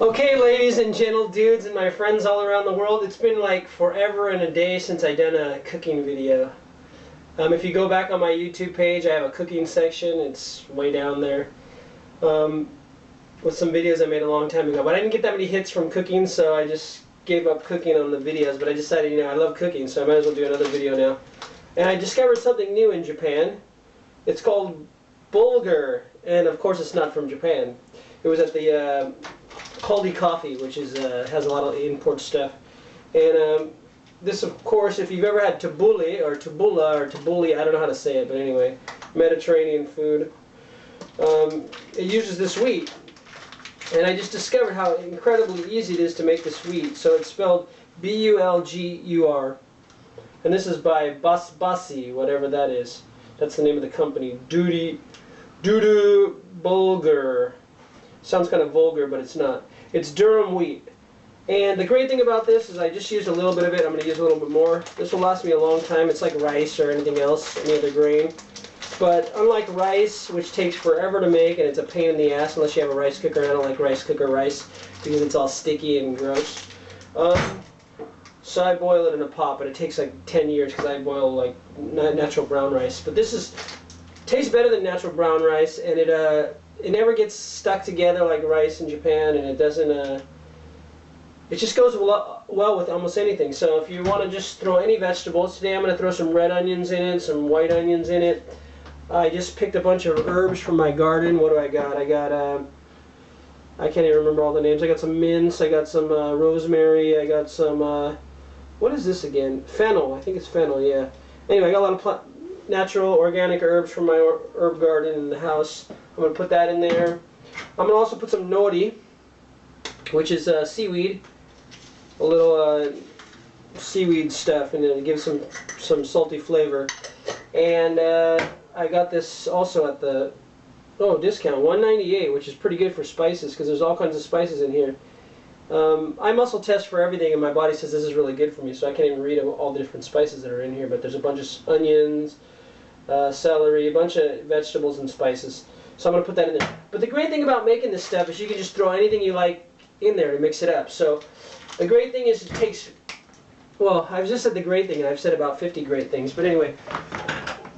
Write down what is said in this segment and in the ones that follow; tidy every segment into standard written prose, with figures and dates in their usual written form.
Okay, ladies and gentle dudes and my friends all around the world, it's been like forever and a day since I've done a cooking video. If you go back on my YouTube page, I have a cooking section. It's way down there with some videos I made a long time ago. But I didn't get that many hits from cooking, so I just gave up cooking on the videos. But I decided, I love cooking, so I might as well do another video now. And I discovered something new in Japan. It's called Bulghur, and of course it's not from Japan. It was at the Caldi Coffee, which is has a lot of import stuff. And this, of course, if you've ever had tabbouleh or tabbouleh or tabbouleh, I don't know how to say it, but anyway, Mediterranean food. It uses this wheat, and I just discovered how incredibly easy it is to make this wheat. So it's spelled B-U-L-G-U-R, and this is by Basbasi, whatever that is. That's the name of the company. Dudu Bulghur. Sounds kind of vulgar, but it's not. It's durum wheat. And the great thing about this is I just used a little bit of it. I'm going to use a little bit more. This will last me a long time. It's like rice or anything else, any other grain. But unlike rice, which takes forever to make, and it's a pain in the ass unless you have a rice cooker. I don't like rice cooker rice because it's all sticky and gross. So I boil it in a pot, but it takes like 10 years because I boil like natural brown rice. But this tastes better than natural brown rice, and it never gets stuck together like rice in Japan, and it doesn't. It just goes well with almost anything. So if you want to just throw any vegetables, today I'm going to throw some red onions in it, some white onions in it. I just picked a bunch of herbs from my garden. What do I got? I got I can't even remember all the names. I got some mince. I got some rosemary. I got some what is this again? Fennel. I think it's fennel. Yeah. Anyway, I got a lot of natural organic herbs from my herb garden in the house. I'm going to put that in there. I'm going to also put some nori, which is seaweed, a little seaweed stuff, and it gives some salty flavor. And I got this also at the discount, $1.98, which is pretty good for spices because there's all kinds of spices in here. I muscle test for everything, and my body says this is really good for me, so I can't even read all the different spices that are in here. But there's a bunch of onions, celery, a bunch of vegetables and spices. So I'm going to put that in there. But the great thing about making this stuff is you can just throw anything you like in there to mix it up. So the great thing is it takes, well, I've just said the great thing, and I've said about 50 great things. But anyway,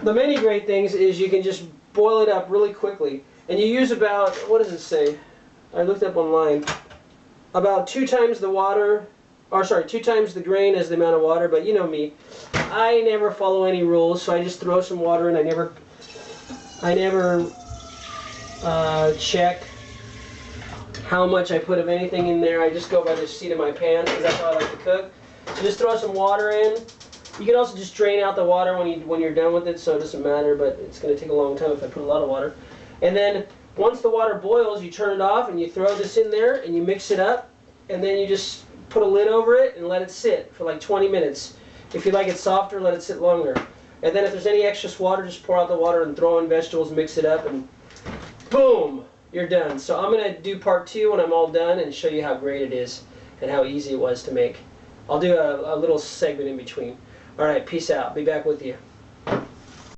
the many great things is you can just boil it up really quickly. And you use about, what does it say? I looked up online. About 2 times the water, or sorry, 2 times the grain as the amount of water. But you know me, I never follow any rules, so I just throw some water in. I never check how much I put of anything in there. I just go by the seat of my pants because that's how I like to cook. So just throw some water in. You can also just drain out the water when you're done with it, so it doesn't matter, but it's going to take a long time if I put a lot of water. And then once the water boils, you turn it off and you throw this in there and you mix it up, and then you just put a lid over it and let it sit for like 20 minutes. If you like it softer, let it sit longer. And then if there's any excess water, just pour out the water and throw in vegetables, mix it up, and boom, you're done. So I'm going to do part 2 when I'm all done and show you how great it is and how easy it was to make. I'll do a little segment in between. Alright, peace out. Be back with you.